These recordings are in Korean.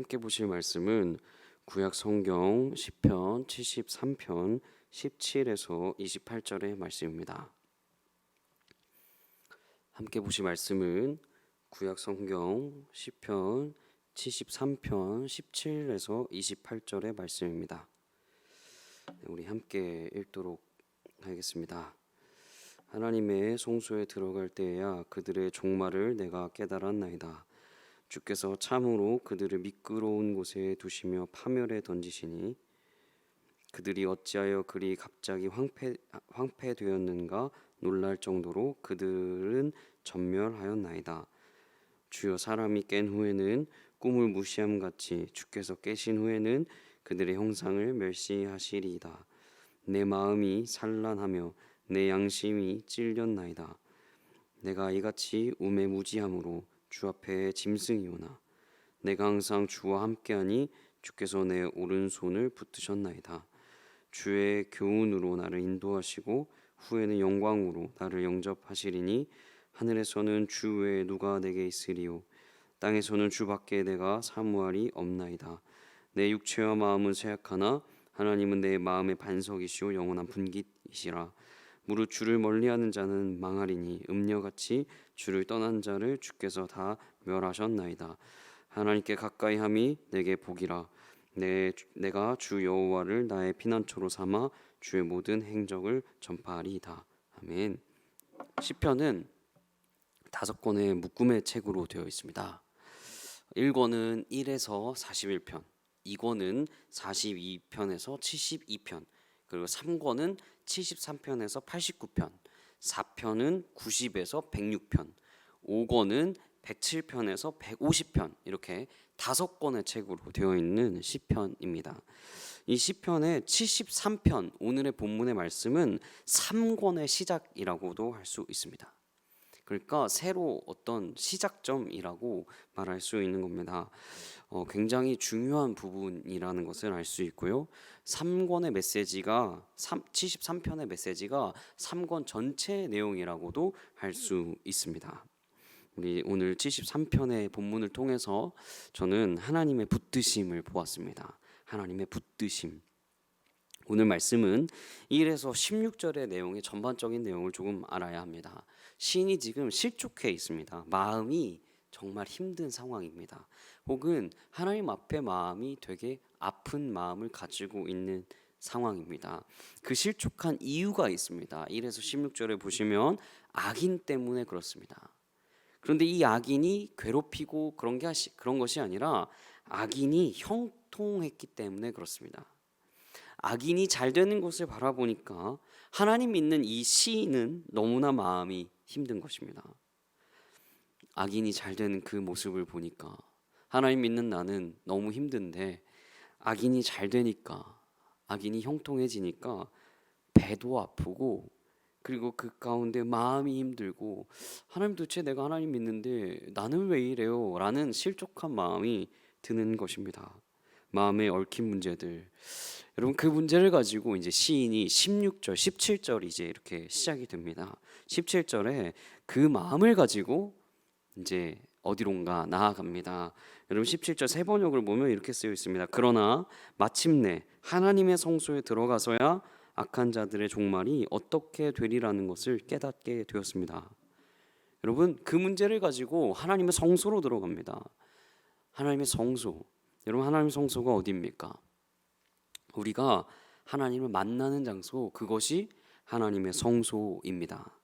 함께 보실 말씀은 구약 성경 시편 73편 17에서 28절의 말씀입니다. 함께 보실 말씀은 구약 성경 시편 73편 17에서 28절의 말씀입니다. 우리 함께 읽도록 하겠습니다. 하나님의 성소에 들어갈 때에야 그들의 종말을 내가 깨달았나이다. 주께서 참으로 그들을 미끄러운 곳에 두시며 파멸에 던지시니 그들이 어찌하여 그리 갑자기 황폐되었는가 놀랄 정도로 그들은 전멸하였나이다. 주여, 사람이 깬 후에는 꿈을 무시함같이 주께서 깨신 후에는 그들의 형상을 멸시하시리이다. 내 마음이 산란하며 내 양심이 찔렸나이다. 내가 이같이 우매무지함으로 주 앞에 짐승이오나 내가 항상 주와 함께하니 주께서 내 오른손을 붙드셨나이다. 주의 교훈으로 나를 인도하시고 후에는 영광으로 나를 영접하시리니 하늘에서는 주 외에 누가 내게 있으리요 땅에서는 주밖에 내가 사모할이 없나이다. 내 육체와 마음은 쇠약하나 하나님은 내 마음의 반석이시오 영원한 분깃이시라. 무릇 주를 멀리하는 자는 망하리니 음녀같이 주를 떠난 자를 주께서 다 멸하셨나이다. 하나님께 가까이함이 내게 복이라. 내가 주 여호와를 나의 피난처로 삼아 주의 모든 행적을 전파하리이다. 아멘. 시편은 5권의 묶음의 책으로 되어 있습니다. 1권은 1에서 41편, 2권은 42편에서 72편, 그리고 3권은 73편에서 89편, 4편은 90에서 106편, 5권은 107편에서 150편, 이렇게 5권의 책으로 되어 있는 시편입니다. 이 시편의 73편, 오늘의 본문의 말씀은 3권의 시작이라고도 할 수 있습니다. 그러니까 새로 어떤 시작점이라고 말할 수 있는 겁니다. 굉장히 중요한 부분이라는 것을 알 수 있고요. 3권의 메시지가 73편의 메시지가 3권 전체 내용이라고도 할 수 있습니다. 우리 오늘 73편의 본문을 통해서 저는 하나님의 붙드심을 보았습니다. 하나님의 붙드심. 오늘 말씀은 1에서 16절의 내용의 전반적인 내용을 조금 알아야 합니다. 시인이 지금 실족해 있습니다. 마음이 정말 힘든 상황입니다. 혹은 하나님 앞에 마음이 되게 아픈 마음을 가지고 있는 상황입니다. 그 실족한 이유가 있습니다. 1에서 16절에 보시면 악인 때문에 그렇습니다. 그런데 이 악인이 괴롭히고 그런 것이 아니라 악인이 형통했기 때문에 그렇습니다. 악인이 잘 되는 것을 바라보니까 하나님 믿는 이 시인은 너무나 마음이 힘든 것입니다. 악인이 잘 되는 그 모습을 보니까 하나님 믿는 나는 너무 힘든데 악인이 잘 되니까, 악인이 형통해지니까 배도 아프고 그리고 그 가운데 마음이 힘들고 하나님, 도대체 내가 하나님 믿는데 나는 왜 이래요? 라는 실족한 마음이 드는 것입니다. 마음에 얽힌 문제들, 여러분, 그 문제를 가지고 이제 시인이 16절, 17절 이제 이렇게 시작이 됩니다. 17절에 그 마음을 가지고 이제 어디론가 나아갑니다. 여러분, 17절 새 번역을 보면 이렇게 쓰여 있습니다. 그러나 마침내 하나님의 성소에 들어가서야 악한 자들의 종말이 어떻게 되리라는 것을 깨닫게 되었습니다. 여러분, 그 문제를 가지고 하나님의 성소로 들어갑니다. 하나님의 성소. 여러분, 하나님의 성소가 어디입니까? 우리가 하나님을 만나는 장소, 그것이 하나님의 성소입니다.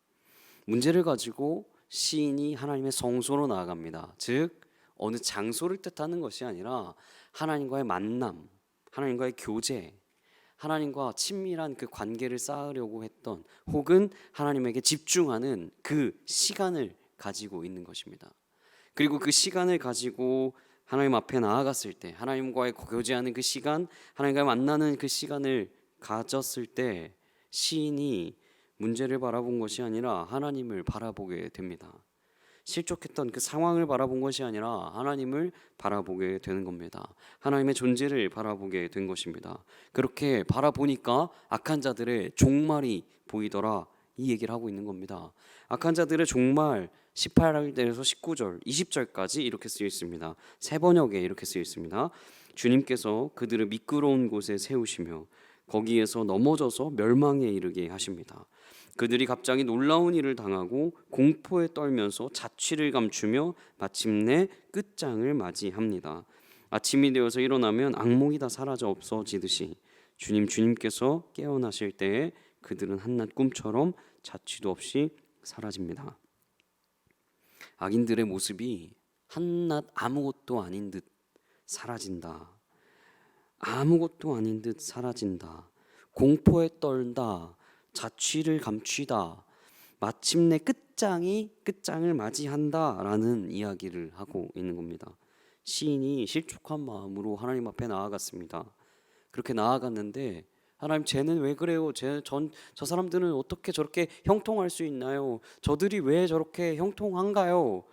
문제를 가지고 시인이 하나님의 성소로 나아갑니다. 즉 어느 장소를 뜻하는 것이 아니라 하나님과의 만남, 하나님과의 교제, 하나님과 친밀한 그 관계를 쌓으려고 했던, 혹은 하나님에게 집중하는 그 시간을 가지고 있는 것입니다. 그리고 그 시간을 가지고 하나님 앞에 나아갔을 때, 하나님과의 교제하는 그 시간, 하나님과 만나는 그 시간을 가졌을 때 시인이 문제를 바라본 것이 아니라 하나님을 바라보게 됩니다. 실족했던 그 상황을 바라본 것이 아니라 하나님을 바라보게 되는 겁니다. 하나님의 존재를 바라보게 된 것입니다. 그렇게 바라보니까 악한 자들의 종말이 보이더라, 이 얘기를 하고 있는 겁니다. 악한 자들의 종말 18절에서 19절, 20절까지 이렇게 쓰여 있습니다. 세 번역에 이렇게 쓰여 있습니다. 주님께서 그들을 미끄러운 곳에 세우시며 거기에서 넘어져서 멸망에 이르게 하십니다. 그들이 갑자기 놀라운 일을 당하고 공포에 떨면서 자취를 감추며 마침내 끝장을 맞이합니다. 아침이 되어서 일어나면 악몽이 다 사라져 없어지듯이 주님께서 깨어나실 때에 그들은 한낱 꿈처럼 자취도 없이 사라집니다. 악인들의 모습이 한낱 아무것도 아닌 듯 사라진다. 아무것도 아닌 듯 사라진다. 공포에 떨다. 자취를 감추다. 마침내 끝장을 맞이한다라는 이야기를 하고 있는 겁니다. 시인이 실족한 마음으로 하나님 앞에 나아갔습니다. 그렇게 나아갔는데 하나님, 쟤는 왜 그래요? 저 사람들은 어떻게 저렇게 형통할 수 있나요? 저들이 왜 저렇게 형통한가요?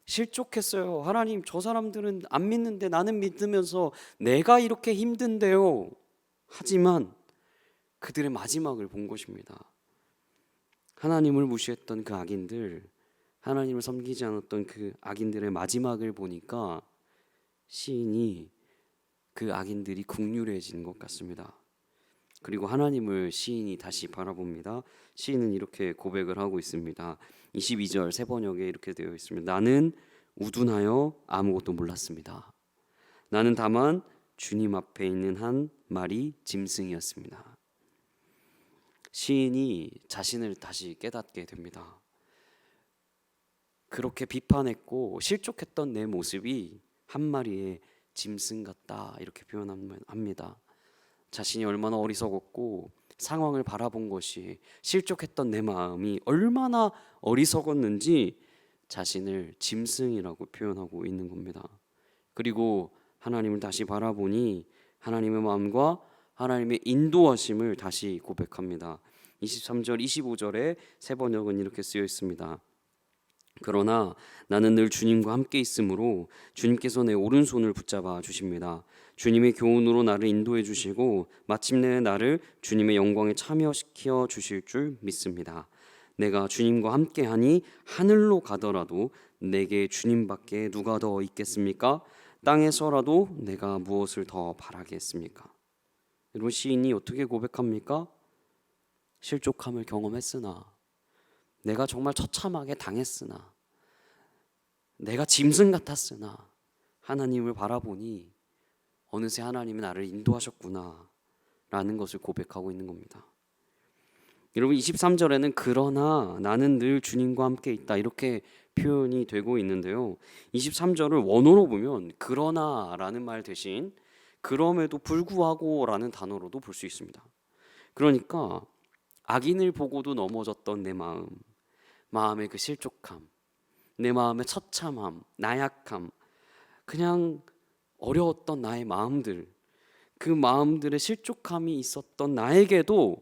실족했어요. 하나님, 저 사람들은 안 믿는데 나는 믿으면서 내가 이렇게 힘든데요. 하지만 그들의 마지막을 본 것입니다. 하나님을 무시했던 그 악인들, 하나님을 섬기지 않았던 그 악인들의 마지막을 보니까 시인이 그 악인들이 긍휼해진 것 같습니다. 그리고 하나님을 시인이 다시 바라봅니다. 시인은 이렇게 고백을 하고 있습니다. 22절 세 번역에 이렇게 되어 있습니다. 나는 우둔하여 아무것도 몰랐습니다. 나는 다만 주님 앞에 있는 한 마리 짐승이었습니다. 시인이 자신을 다시 깨닫게 됩니다. 그렇게 비판했고 실족했던 내 모습이 한 마리의 짐승 같다, 이렇게 표현합니다. 자신이 얼마나 어리석었고 상황을 바라본 것이, 실족했던 내 마음이 얼마나 어리석었는지 자신을 짐승이라고 표현하고 있는 겁니다. 그리고 하나님을 다시 바라보니 하나님의 마음과 하나님의 인도하심을 다시 고백합니다. 23절 25절에 세 번역은 이렇게 쓰여 있습니다. 그러나 나는 늘 주님과 함께 있으므로 주님께서 내 오른손을 붙잡아 주십니다. 주님의 교훈으로 나를 인도해 주시고 마침내 나를 주님의 영광에 참여시켜 주실 줄 믿습니다. 내가 주님과 함께하니 하늘로 가더라도 내게 주님밖에 누가 더 있겠습니까? 땅에서라도 내가 무엇을 더 바라겠습니까? 여러분, 시인이 어떻게 고백합니까? 실족함을 경험했으나, 내가 정말 처참하게 당했으나, 내가 짐승 같았으나 하나님을 바라보니 어느새 하나님이 나를 인도하셨구나 라는 것을 고백하고 있는 겁니다. 여러분, 23절에는 그러나 나는 늘 주님과 함께 있다, 이렇게 표현이 되고 있는데요. 23절을 원어로 보면 그러나 라는 말 대신 그럼에도 불구하고 라는 단어로도 볼 수 있습니다. 그러니까 악인을 보고도 넘어졌던 내 마음의 그 실족함, 내 마음의 처참함, 나약함, 그냥 어려웠던 나의 마음들, 그 마음들의 실족함이 있었던 나에게도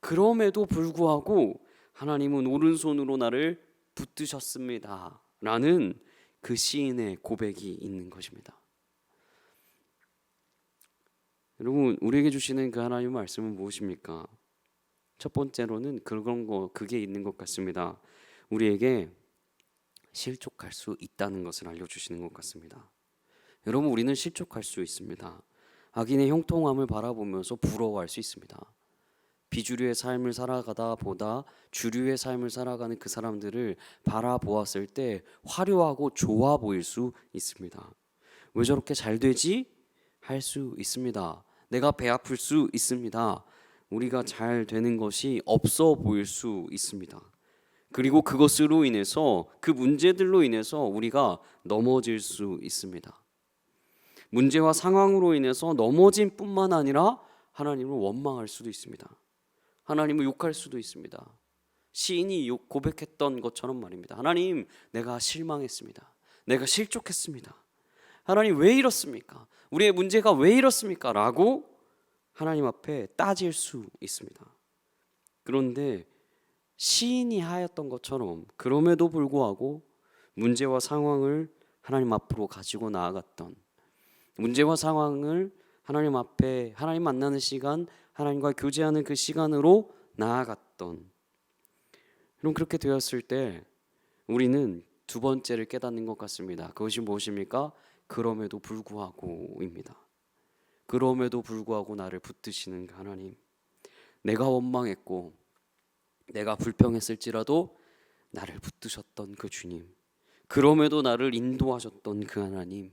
그럼에도 불구하고 하나님은 오른손으로 나를 붙드셨습니다 라는 그 시인의 고백이 있는 것입니다. 여러분, 우리에게 주시는 그 하나님의 말씀은 무엇입니까? 첫 번째로는 그게 있는 것 같습니다. 우리에게 실족할 수 있다는 것을 알려주시는 것 같습니다. 여러분, 우리는 실족할 수 있습니다. 악인의 형통함을 바라보면서 부러워할 수 있습니다. 비주류의 삶을 살아가다 보다 주류의 삶을 살아가는 그 사람들을 바라보았을 때 화려하고 좋아 보일 수 있습니다. 왜 저렇게 잘 되지? 할 수 있습니다. 내가 배 아플 수 있습니다. 우리가 잘 되는 것이 없어 보일 수 있습니다. 그리고 그것으로 인해서, 그 문제들로 인해서 우리가 넘어질 수 있습니다. 문제와 상황으로 인해서 넘어진 뿐만 아니라 하나님을 원망할 수도 있습니다. 하나님을 욕할 수도 있습니다. 시인이 고백했던 것처럼 말입니다. 하나님, 내가 실망했습니다. 내가 실족했습니다. 하나님, 왜 이렇습니까? 우리의 문제가 왜 이렇습니까? 라고 하나님 앞에 따질 수 있습니다. 그런데 시인이 하였던 것처럼 그럼에도 불구하고 문제와 상황을 하나님 앞으로 가지고 나아갔던, 문제와 상황을 하나님 앞에, 하나님 만나는 시간, 하나님과 교제하는 그 시간으로 나아갔던, 그럼 그렇게 되었을 때 우리는 두 번째를 깨닫는 것 같습니다. 그것이 무엇입니까? 그럼에도 불구하고입니다. 그럼에도 불구하고 나를 붙드시는 그 하나님, 내가 원망했고 내가 불평했을지라도 나를 붙드셨던 그 주님, 그럼에도 나를 인도하셨던 그 하나님,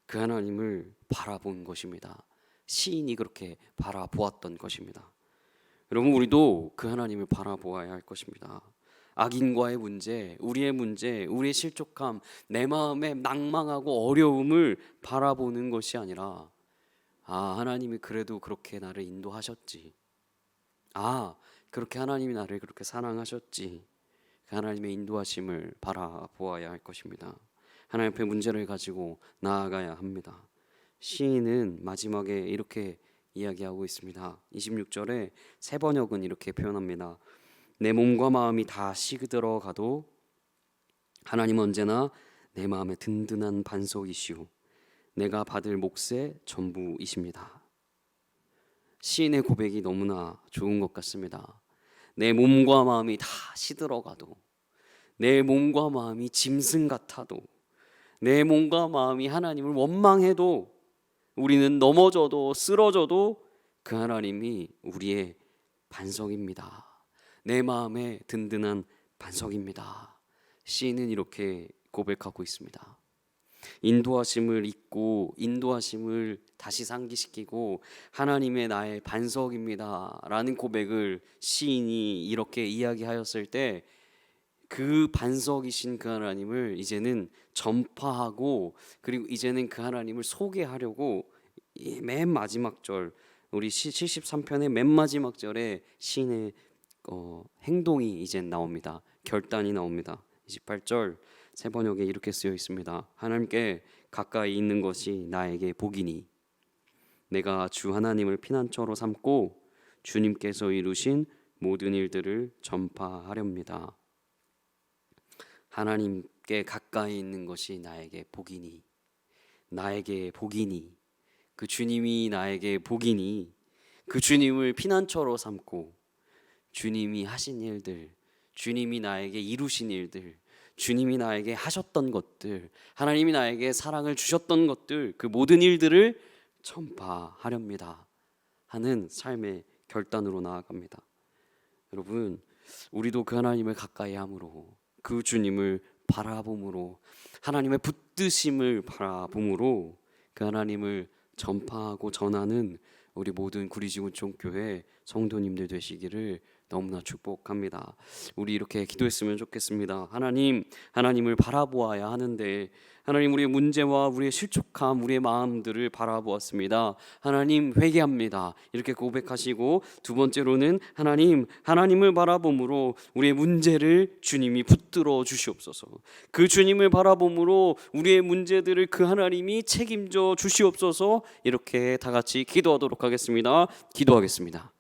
그 하나님을 바라본 것입니다. 시인이 그렇게 바라보았던 것입니다. 여러분, 우리도 그 하나님을 바라보아야 할 것입니다. 악인과의 문제, 우리의 실족함, 내 마음의 낭망하고 어려움을 바라보는 것이 아니라, 하나님이 그래도 그렇게 나를 인도하셨지, 그렇게 하나님이 나를 그렇게 사랑하셨지, 그 하나님의 인도하심을 바라보아야 할 것입니다. 하나님 앞에 문제를 가지고 나아가야 합니다. 시인은 마지막에 이렇게 이야기하고 있습니다. 26절에 새 번역은 이렇게 표현합니다. 내 몸과 마음이 다 시들어가도 하나님 언제나 내 마음의 든든한 반석이시오, 내가 받을 몫의 전부이십니다. 시인의 고백이 너무나 좋은 것 같습니다. 내 몸과 마음이 다 시들어가도, 내 몸과 마음이 짐승 같아도, 내 몸과 마음이 하나님을 원망해도, 우리는 넘어져도 쓰러져도 그 하나님이 우리의 반석입니다. 내 마음의 든든한 반석입니다. 시인은 이렇게 고백하고 있습니다. 인도하심을 잊고 인도하심을 다시 상기시키고 하나님의 나의 반석입니다 라는 고백을 시인이 이렇게 이야기하였을 때, 그 반석이신 그 하나님을 이제는 전파하고, 그리고 이제는 그 하나님을 소개하려고 이 맨 마지막 절, 우리 73편의 맨 마지막 절에 시인의 행동이 이제 나옵니다. 결단이 나옵니다. 28절 새 번역에 이렇게 쓰여 있습니다. 하나님께 가까이 있는 것이 나에게 복이니 내가 주 하나님을 피난처로 삼고 주님께서 이루신 모든 일들을 전파하렵니다. 하나님께 가까이 있는 것이 나에게 복이니, 나에게 복이니, 그 주님이 나에게 복이니, 그 주님을 피난처로 삼고 주님이 하신 일들, 주님이 나에게 이루신 일들, 주님이 나에게 하셨던 것들, 하나님이 나에게 사랑을 주셨던 것들, 그 모든 일들을 전파하렵니다 하는 삶의 결단으로 나아갑니다. 여러분, 우리도 그 하나님을 가까이 함으로, 그 주님을 바라봄으로, 하나님의 붙드심을 바라봄으로 그 하나님을 전파하고 전하는 우리 모든 구리지구촌교회 성도님들 되시기를 너무나 축복합니다. 우리 이렇게 기도했으면 좋겠습니다. 하나님을 바라보아야 하는데, 하나님, 우리의 문제와 우리의 실족함, 우리의 마음들을 바라보았습니다. 하나님, 회개합니다. 이렇게 고백하시고, 두 번째로는 하나님을 바라봄으로 우리의 문제를 주님이 붙들어 주시옵소서. 그 주님을 바라봄으로 우리의 문제들을 그 하나님이 책임져 주시옵소서. 이렇게 다 같이 기도하도록 하겠습니다. 기도하겠습니다.